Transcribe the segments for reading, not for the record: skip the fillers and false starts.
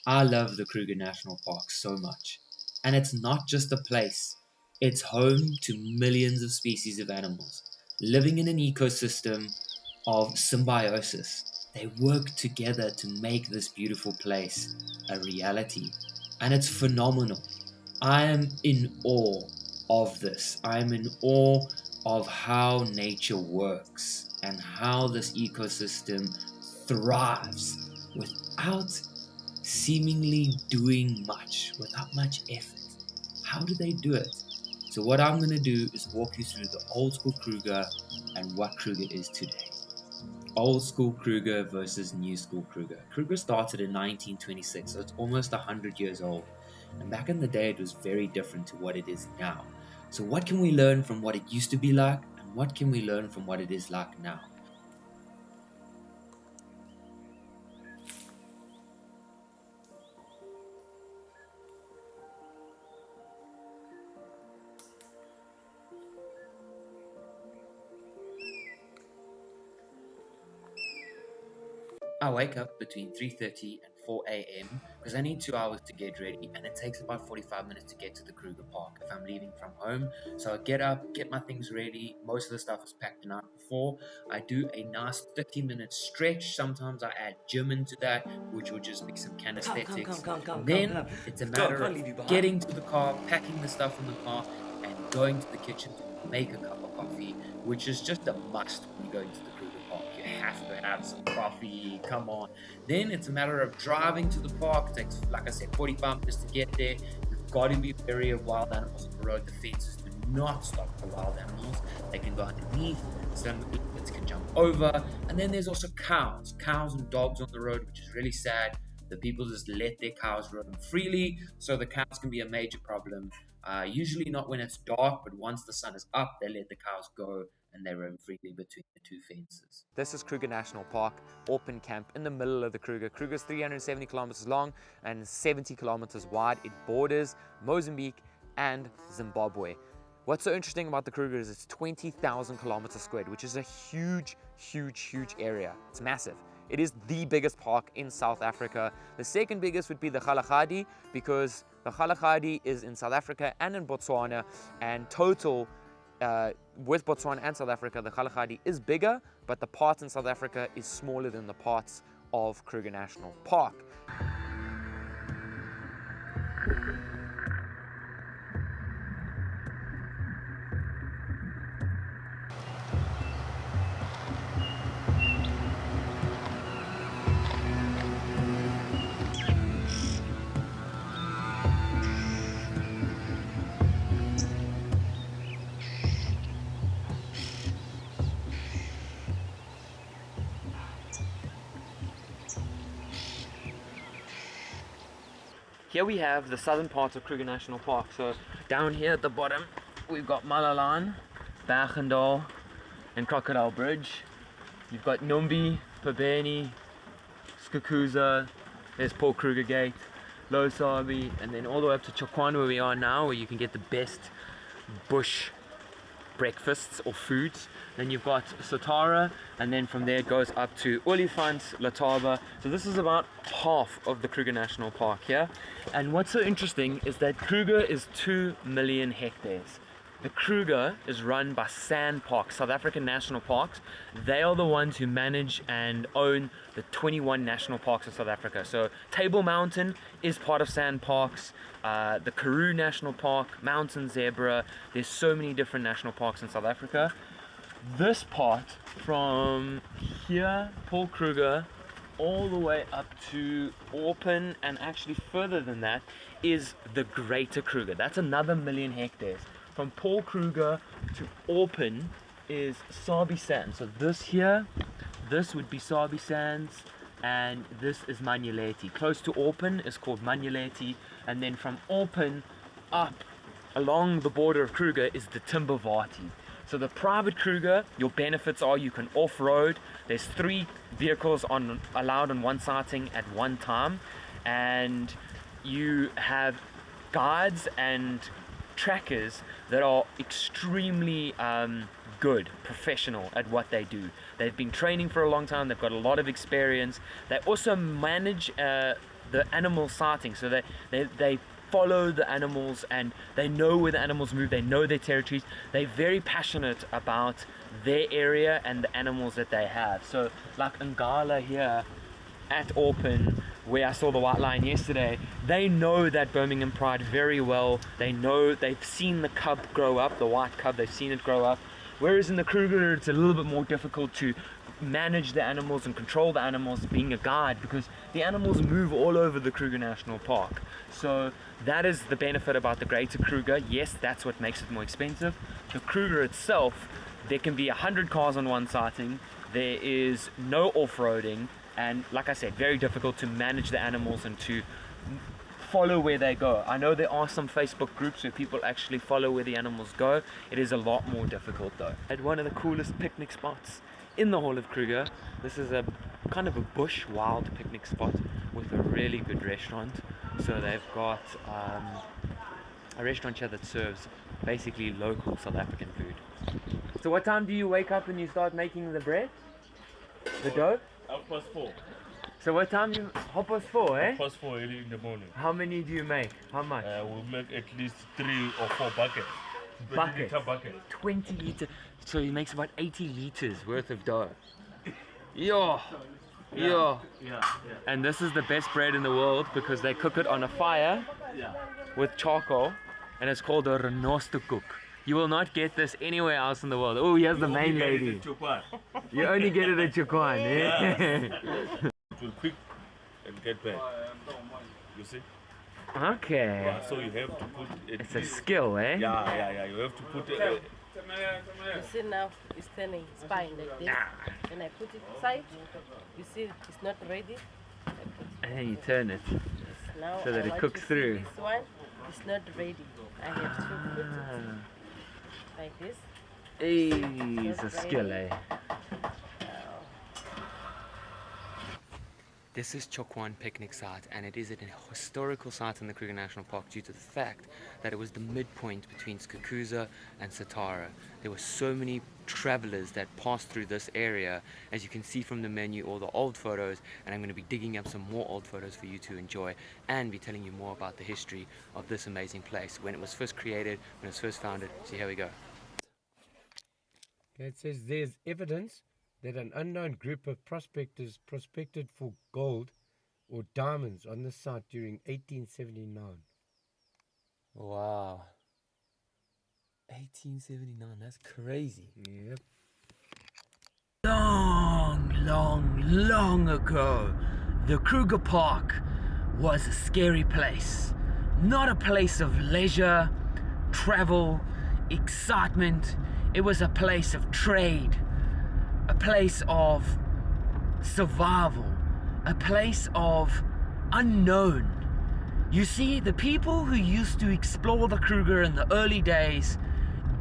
I love the Kruger National Park so much. And it's not just a place, it's home to millions of species of animals living in an ecosystem of symbiosis. They work together to make this beautiful place a reality. And it's phenomenal. I am in awe of this. I am in awe of how nature works and how this ecosystem thrives without seemingly doing much, without much effort. How do they do it? So what I'm going to do is walk you through the old school Kruger and what Kruger is today. Old school Kruger versus new school Kruger. Kruger started in 1926, so it's almost 100 years old. And back in the day, it was very different to what it is now. So what can we learn from what it used to be like, and what can we learn from what it is like now? I wake up between 3:30 and 4 a.m. because I need 2 hours to get ready, and it takes about 45 minutes to get to the Kruger Park if I'm leaving from home. So I get up, get my things ready. Most of the stuff is packed the night before. I do a nice 30-minute stretch. Sometimes I add gym into that, which will just be some calisthenics. Then it's a matter of getting to the car, packing the stuff in the car, and going to the kitchen to make a cup of coffee, which is just a must when you go into the Kruger Park. You have to have some coffee, come on. Then it's a matter of driving to the park. It takes, like I said, 45 minutes to get there. You've got to be wary of wild animals on the road. The fences do not stop for wild animals. They can go underneath, some idiots can jump over. And then there's also cows and dogs on the road, which is really sad. The people just let their cows roam freely, so the cows can be a major problem. Usually not when it's dark, but once the sun is up, they let the cows go and they roam freely between the two fences. This is Kruger National Park, open camp in the middle of the Kruger. Kruger's 370 kilometers long and 70 kilometers wide. It borders Mozambique and Zimbabwe. What's so interesting about the Kruger is it's 20,000 kilometers squared, which is a huge area. It's massive. It is the biggest park in South Africa. The second biggest would be the Kalahari, because the Kalahari is in South Africa and in Botswana, and total with Botswana and South Africa, the Kalahari is bigger, but the part in South Africa is smaller than the parts of Kruger National Park. Here we have the southern part of Kruger National Park. So down here at the bottom, we've got Malalan, Bergendal, and Crocodile Bridge. You've got Numbi, Pabeni, Skukuza, there's Paul Kruger Gate, Losabi, and then all the way up to Chokwane where we are now, where you can get the best bush breakfasts or foods. Then you've got Satara, and then from there it goes up to Olifant, Lataba. So this is about half of the Kruger National Park here. And what's so interesting is that Kruger is 2 million hectares. The Kruger is run by SANParks, South African National Parks. They are the ones who manage and own the 21 national parks of South Africa. So Table Mountain is part of SANParks, the Karoo National Park, Mountain Zebra. There's so many different national parks in South Africa. This part from here, Paul Kruger, all the way up to Orpen, and actually further than that is the Greater Kruger. That's another 1 million hectares. From Paul Kruger to Orpen is Sabi Sands. So this here, this would be Sabi Sands, and this is Manyeleti. Close to Orpen is called Manyeleti, and then from Orpen up along the border of Kruger is the Timbavati. So the private Kruger, your benefits are you can off-road. There's 3 vehicles allowed on one sighting at one time, and you have guides and trackers that are extremely good, professional at what they do. They've been training for a long time, they've got a lot of experience. They also manage the animal sighting. So they follow the animals and they know where the animals move, they know their territories. They're very passionate about their area and the animals that they have. So like Ngala here at Orpin, where I saw the white lion yesterday, they know that Birmingham Pride very well. They know, they've seen the cub grow up, the white cub, they've seen it grow up. Whereas in the Kruger, it's a little bit more difficult to manage the animals and control the animals being a guide, because the animals move all over the Kruger National Park. So that is the benefit about the greater Kruger. Yes, that's what makes it more expensive. The Kruger itself, there can be 100 cars on one sighting, there is no off-roading, and like I said, very difficult to manage the animals and to follow where they go. I know there are some Facebook groups where people actually follow where the animals go. It is a lot more difficult though. At one of the coolest picnic spots in the whole of Kruger. This is a kind of a bush wild picnic spot with a really good restaurant. So they've got a restaurant here that serves basically local South African food. So what time do you wake up and you start making the bread? The dough? 4:30. So what time you, 4:30, eh? 4:30 early in the morning. How many do you make? How much? We'll make at least 3 or 4 buckets. 20-liter bucket. 20 litre. So he makes about 80 litres worth of dough. Yeah. And this is the best bread in the world because they cook it on a fire with charcoal, and it's called a renosterkoek. You will not get this anywhere else in the world. Oh, here's the main lady. You only get it at Chukwan, eh? It will quick and get back. You see? Okay. Yeah, so you have to put it. It's a skill, eh? Yeah. You have to put it. You see now it's turning spine like this. When I put it inside, you see it's not ready. And then you turn it Now so that I it want cooks to see through. This one is not ready. I have to put it like this. It's a skill, eh? This is Chokwan Picnic Site, and it is an historical site in the Kruger National Park due to the fact that it was the midpoint between Skukuza and Satara. There were so many travelers that passed through this area, as you can see from the menu, all the old photos, and I'm going to be digging up some more old photos for you to enjoy and be telling you more about the history of this amazing place, when it was first created, when it was first founded. So here we go. It says there's evidence that an unknown group of prospectors prospected for gold or diamonds on the site during 1879. Wow. 1879, that's crazy. Yep. Long ago, the Kruger Park was a scary place. Not a place of leisure, travel, excitement. It was a place of trade, a place of survival, a place of unknown. You see, the people who used to explore the Kruger in the early days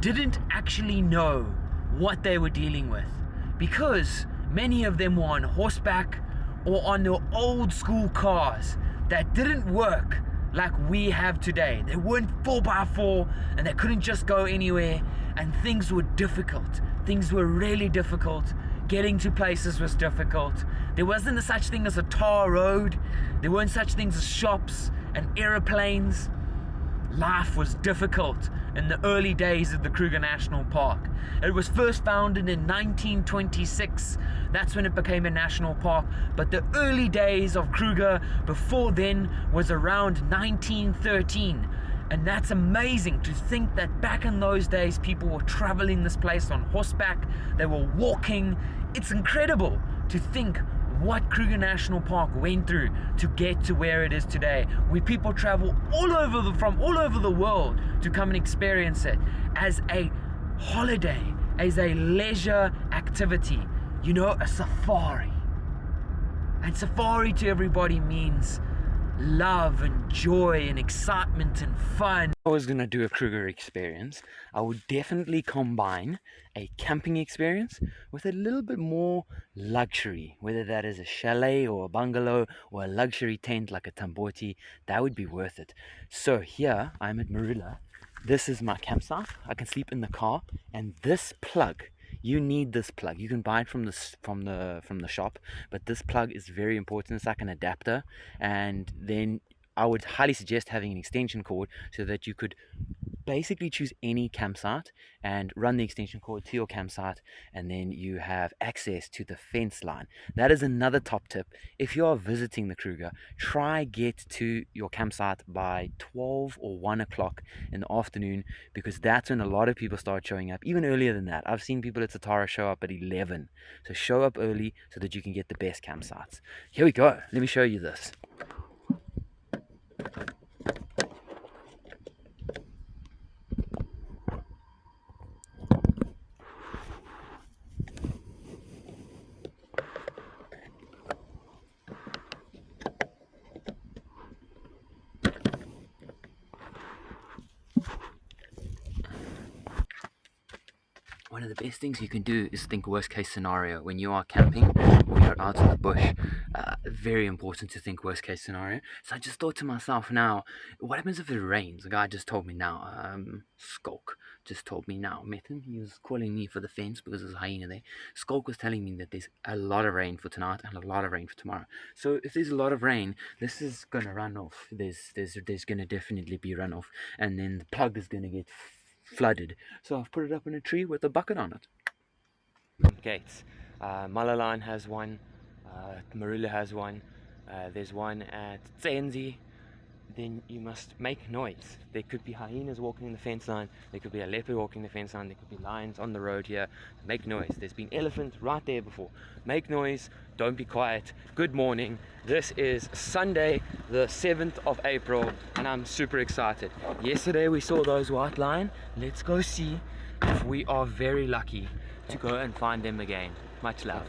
didn't actually know what they were dealing with, because many of them were on horseback or on their old school cars that didn't work like we have today. They weren't 4x4 and they couldn't just go anywhere, and things were difficult. Things were really difficult. Getting to places was difficult. There wasn't such thing as a tar road. There weren't such things as shops and aeroplanes. Life was difficult in the early days of the Kruger National Park. It was first founded in 1926. That's when it became a national park. But the early days of Kruger before then was around 1913. And that's amazing to think that back in those days people were traveling this place on horseback. They were walking. It's incredible to think what Kruger National Park went through to get to where it is today, where people travel from all over the world to come and experience it as a holiday, as a leisure activity, you know, a safari. And safari to everybody means love and joy and excitement and fun. If I was gonna do a Kruger experience, I would definitely combine a camping experience with a little bit more luxury, whether that is a chalet or a bungalow or a luxury tent like a tamboti. That would be worth it. So here I'm at Marula. This is my campsite. I can sleep in the car, and this plug you need this plug. You can buy it from the shop, but this plug is very important. It's like an adapter, and then I would highly suggest having an extension cord so that you could basically choose any campsite and run the extension cord to your campsite, and then you have access to the fence line. That is another top tip. If you are visiting the Kruger, try get to your campsite by 12 or 1 o'clock in the afternoon, because that's when a lot of people start showing up. Even earlier than that, I've seen people at Satara show up at 11. So show up early so that you can get the best campsites. Here we go. Let me show you this. One of the best things you can do is think worst case scenario when you are camping or you're out in the bush. Very important to think worst case scenario. So I just thought to myself, now, what happens if it rains? A guy just told me now, Skulk just told me now. Met him, he was calling me for the fence because there's a hyena there. Skulk was telling me that there's a lot of rain for tonight and a lot of rain for tomorrow. So if there's a lot of rain, this is gonna run off. There's gonna definitely be runoff, and then the plug is gonna get flooded. So I've put it up in a tree with a bucket on it. Gates. Malaline has one. Marula has one. There's one at Tsenzi. Then you must make noise. There could be hyenas walking the fence line. There could be a leopard walking the fence line. There could be lions on the road here. Make noise. There's been elephants right there before. Make noise. Don't be quiet. Good morning. This is Sunday, the 7th of April, and I'm super excited. Yesterday we saw those white lion. Let's go see if we are very lucky to go and find them again. Much love.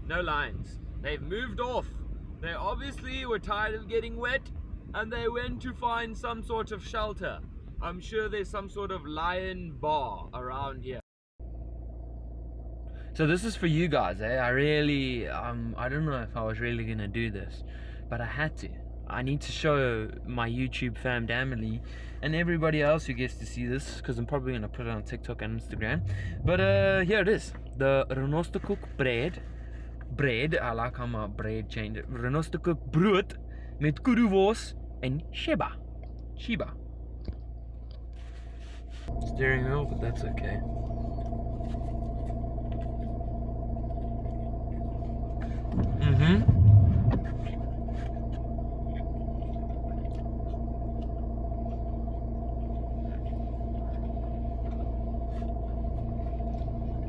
No lions. They've moved off. They obviously were tired of getting wet and they went to find some sort of shelter. I'm sure there's some sort of lion bar around here. So this is for you guys, eh? I really, I don't know if I was really gonna do this, but I had to. I need to show my YouTube fam family and everybody else who gets to see this, because I'm probably gonna put it on TikTok and Instagram. But here it is, the Renosterkoek bread. I like how my bread changed. Renosterkoek brood met kuruvos and sheba. Steering wheel, but that's okay.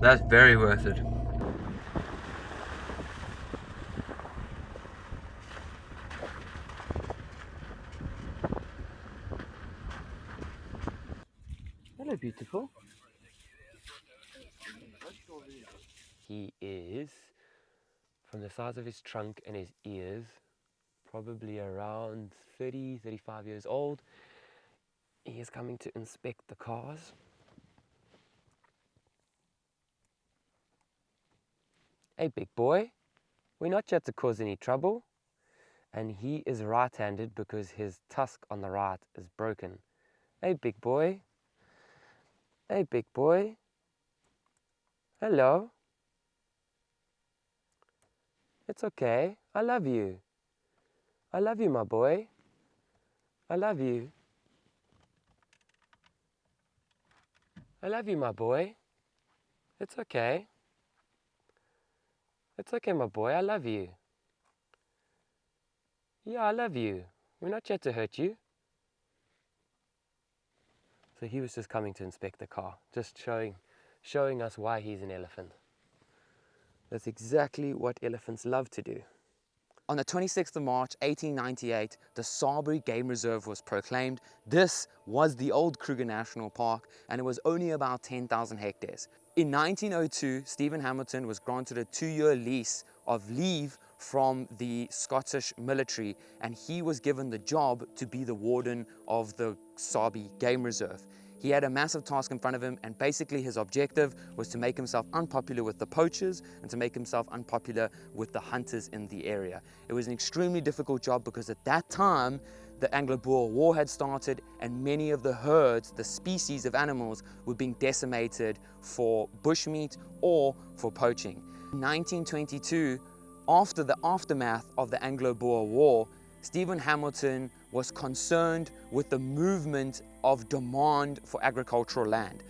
That's very worth it. Hello, beautiful. He is, from the size of his trunk and his ears, probably around 35 years old. He is coming to inspect the cars. Hey, big boy, we're not here to cause any trouble. And he is right-handed because his tusk on the right is broken. Hey, big boy. Hey, big boy. Hello. It's okay. I love you. I love you, my boy. I love you. I love you, my boy. It's okay. It's okay, my boy. I love you. Yeah, I love you. We're not here to hurt you. So he was just coming to inspect the car, just showing us why he's an elephant. That's exactly what elephants love to do. On the 26th of March 1898, the Salisbury Game Reserve was proclaimed. This was the old Kruger National Park, and it was only about 10,000 hectares. In 1902, Stephen Hamilton was granted a 2-year lease of leave from the Scottish military, and he was given the job to be the warden of the Salisbury Game Reserve. He had a massive task in front of him, and basically his objective was to make himself unpopular with the poachers and to make himself unpopular with the hunters in the area. It was an extremely difficult job because at that time, the Anglo-Boer War had started, and many of the herds, the species of animals, were being decimated for bushmeat or for poaching. In 1922, after the aftermath of the Anglo-Boer War, Stephen Hamilton was concerned with the movement of demand for agricultural land.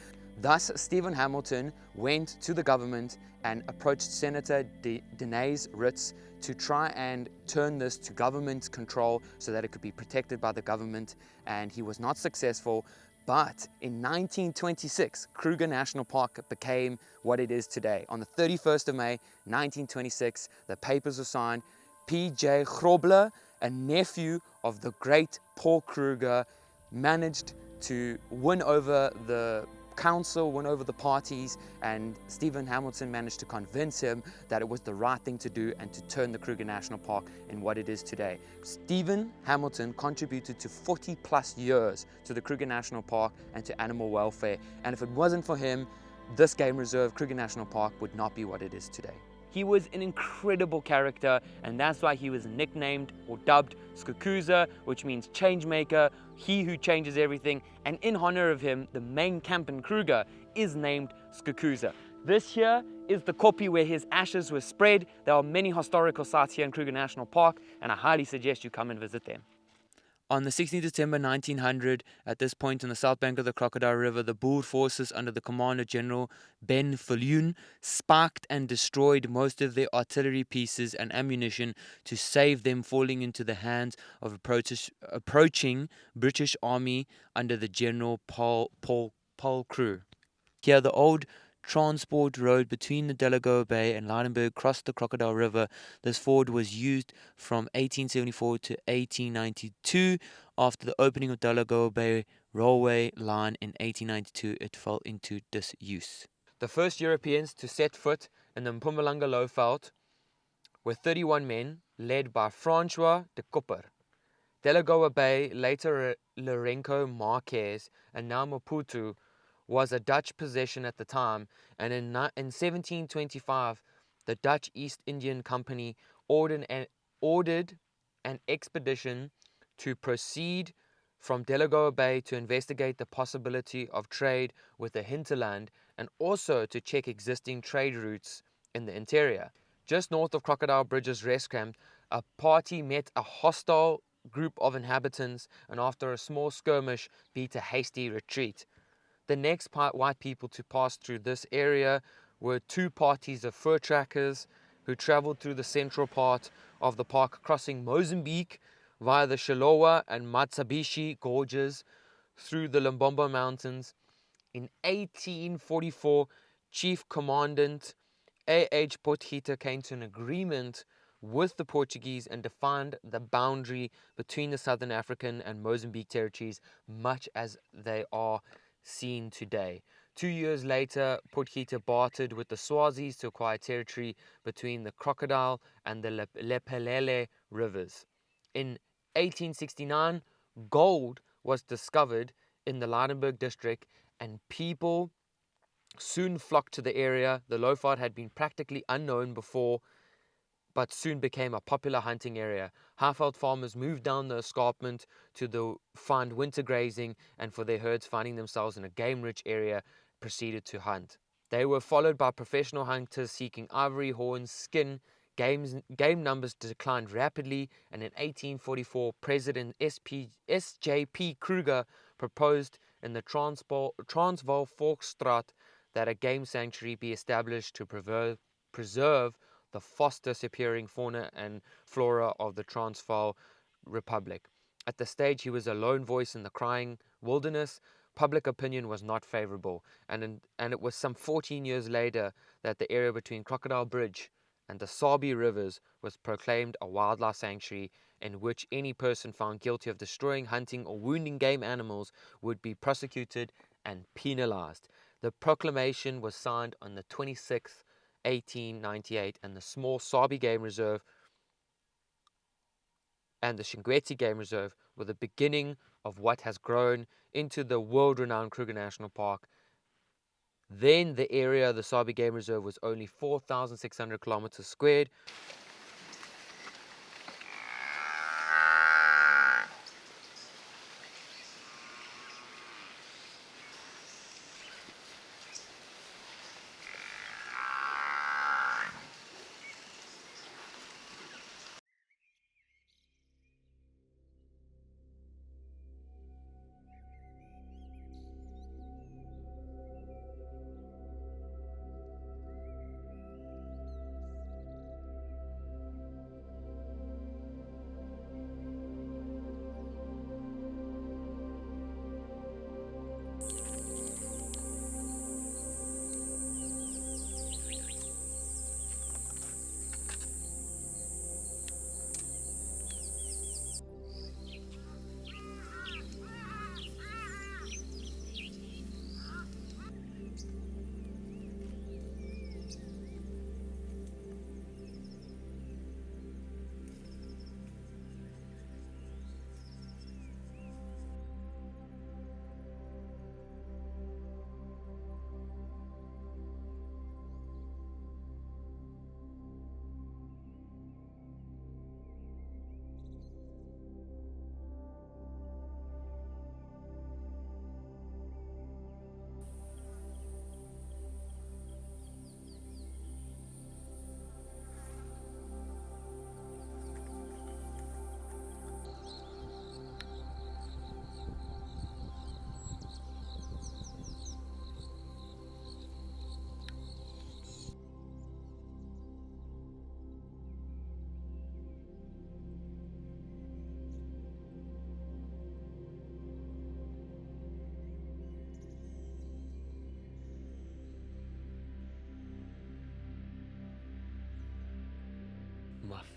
Thus, Stephen Hamilton went to the government and approached Senator Deneys Ritz to try and turn this to government control so that it could be protected by the government, and he was not successful. But in 1926, Kruger National Park became what it is today. On the 31st of May, 1926, the papers were signed. P.J. Grobler, a nephew of the great Paul Kruger, managed to win over the council, win over the parties, and Stephen Hamilton managed to convince him that it was the right thing to do and to turn the Kruger National Park in what it is today. Stephen Hamilton contributed to 40 plus years to the Kruger National Park and to animal welfare, and if it wasn't for him, this game reserve, Kruger National Park, would not be what it is today. He was an incredible character, and that's why he was nicknamed or dubbed Skukuza, which means change maker, he who changes everything. And in honor of him, the main camp in Kruger is named Skukuza. This here is the koppie where his ashes were spread. There are many historical sites here in Kruger National Park, and I highly suggest you come and visit them. On the 16th of September 1900, at this point on the south bank of the Crocodile River, the Boer forces under the Commander General Ben Viljoen sparked and destroyed most of their artillery pieces and ammunition to save them falling into the hands of approaching British Army under the General Paul Kruger. Here, the old transport road between the Delagoa Bay and Lydenburg crossed the Crocodile River. This ford was used from 1874 to 1892. After the opening of Delagoa Bay railway line in 1892, it fell into disuse. The first Europeans to set foot in the Mpumalanga Lowveld were 31 men, led by Francois de Kopper. Delagoa Bay, later Lourenco Marques, and now Maputo, was a Dutch possession at the time, and in 1725 the Dutch East Indian Company ordered an expedition to proceed from Delagoa Bay to investigate the possibility of trade with the hinterland and also to check existing trade routes in the interior. Just north of Crocodile Bridge's rest camp, a party met a hostile group of inhabitants and after a small skirmish beat a hasty retreat. The next white people to pass through this area were two parties of fur trackers who traveled through the central part of the park, crossing Mozambique via the Shilowa and Matsubishi gorges through the Limbombo Mountains. In 1844, Chief Commandant A.H. Potgieter came to an agreement with the Portuguese and defined the boundary between the Southern African and Mozambique territories, much as they are seen today. 2 years later, Potgieter bartered with the Swazis to acquire territory between the Crocodile and the Lepelele rivers. In 1869, gold was discovered in the Lydenburg district and people soon flocked to the area. The Lowveld had been practically unknown before, but soon became a popular hunting area. Highveld farmers moved down the escarpment to find winter grazing, and for their herds finding themselves in a game-rich area, proceeded to hunt. They were followed by professional hunters seeking ivory, horns, skin. Game numbers declined rapidly, and in 1844, President S.J.P. Kruger proposed in the Transvaal Volksstraat that a game sanctuary be established to preserve the fast disappearing fauna and flora of the Transvaal Republic. At the stage he was a lone voice in the crying wilderness. Public opinion was not favorable, and it was some 14 years later that the area between Crocodile Bridge and the Sabi rivers was proclaimed a wildlife sanctuary in which any person found guilty of destroying, hunting or wounding game animals would be prosecuted and penalized. The proclamation was signed on the 26th 1898, and the small Sabi Game Reserve and the Shingweti Game Reserve were the beginning of what has grown into the world-renowned Kruger National Park. Then the area of the Sabi Game Reserve was only 4,600 kilometers squared.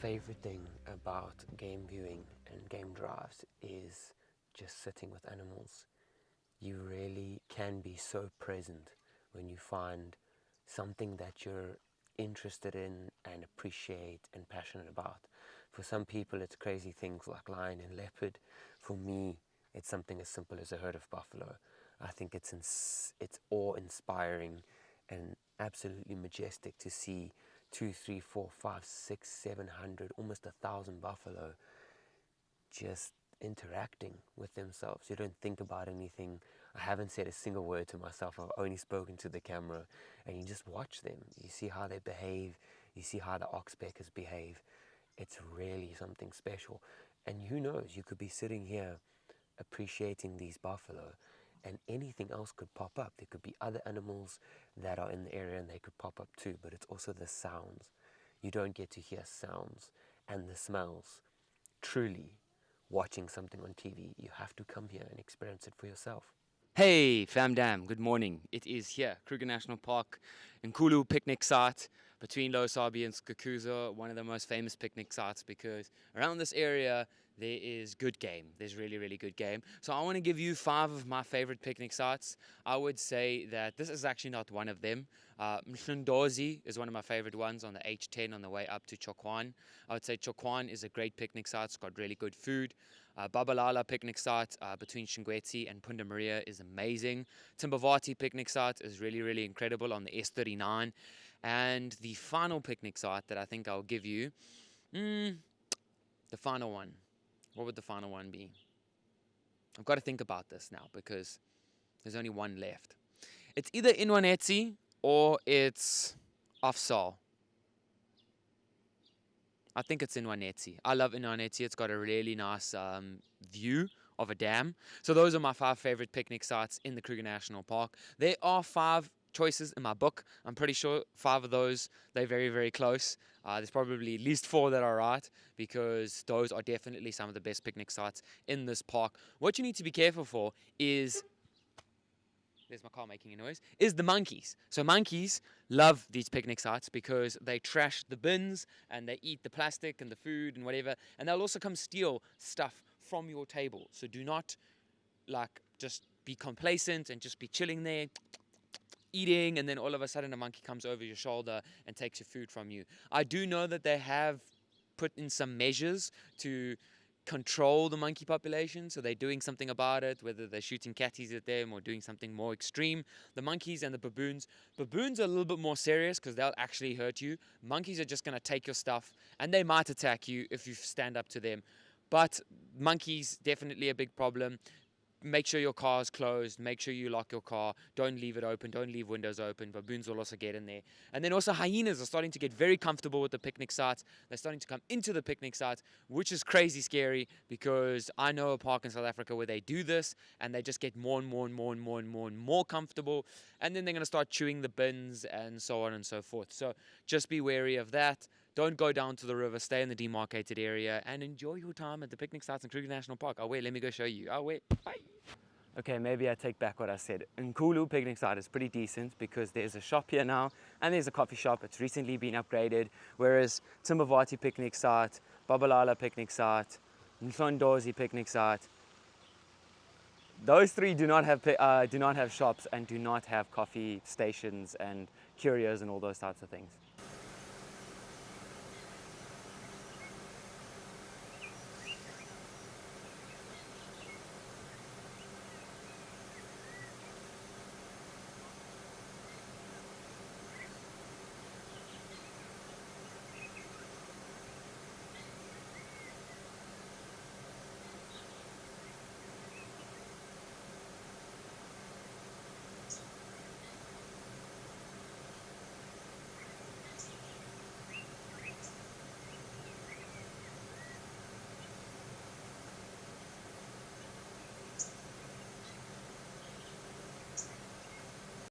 favorite thing about game viewing and game drives is just sitting with animals. You really can be so present when you find something that you're interested in and appreciate and passionate about. For some people it's crazy things like lion and leopard. For me, it's something as simple as a herd of buffalo. I think it's awe-inspiring and absolutely majestic to see 2, 3, 4, 5, 6, 700, almost 1,000 buffalo just interacting with themselves. You don't think about anything. I haven't said a single word to myself. I've only spoken to the camera, and you just watch them. You see how they behave. You see how the oxpeckers behave. It's really something special. And who knows, you could be sitting here appreciating these buffalo, and anything else could pop up. There could be other animals that are in the area and they could pop up too, but it's also the sounds. You don't get to hear sounds and the smells. Truly, watching something on TV, you have to come here and experience it for yourself. Hey, famdam, good morning. It is here, Kruger National Park, Nkulu picnic site between Losabi and Skukuza, one of the most famous picnic sites because around this area there is good game. There's really, really good game. So I want to give you 5 of my favorite picnic sites. I would say that this is actually not one of them. Mhlondozi is one of my favorite ones on the H10 on the way up to Chokwan. I would say Chokwan is a great picnic site. It's got really good food. Babalala picnic site between Shingweti and Punda Maria is amazing. Timbavati picnic site is really, really incredible on the S39. And the final picnic site that I think I'll give you, the final one. What would the final one be? I've got to think about this now because there's only one left. It's either Inwanetsi or it's Afsal. I think it's Inwanetsi. I love Inwanetsi. It's got a really nice view of a dam. So those are my 5 favorite picnic sites in the Kruger National Park. There are 5 choices in my book. I'm pretty sure 5 of those, they're very, very close. There's probably at least 4 that are right because those are definitely some of the best picnic sites in this park. What you need to be careful for is, there's my car making a noise, is the monkeys. So monkeys love these picnic sites because they trash the bins and they eat the plastic and the food and whatever, and they'll also come steal stuff from your table. So do not just be complacent and just be chilling there eating, and then all of a sudden a monkey comes over your shoulder and takes your food from you. I do know that they have put in some measures to control the monkey population, so they're doing something about it, whether they're shooting catties at them or doing something more extreme. The monkeys and the baboons are a little bit more serious because they'll actually hurt you. Monkeys are just going to take your stuff and they might attack you if you stand up to them, but monkeys definitely a big problem. Make sure your car is closed. Make sure you lock your car. Don't leave it open. Don't leave windows open. Baboons will also get in there. And then also hyenas are starting to get very comfortable with the picnic sites. They're starting to come into the picnic sites, which is crazy scary because I know a park in South Africa where they do this and they just get more and more comfortable. And then they're going to start chewing the bins and so on and so forth. So just be wary of that. Don't go down to the river, stay in the demarcated area, and enjoy your time at the picnic sites in Kruger National Park. Let me go show you. Bye. Okay, maybe I take back what I said. Nkulu picnic site is pretty decent because there's a shop here now, and there's a coffee shop. It's recently been upgraded, whereas Timbavati picnic site, Babalala picnic site, Mhlondozi picnic site, those 3 do not have shops and do not have coffee stations and curios and all those types of things.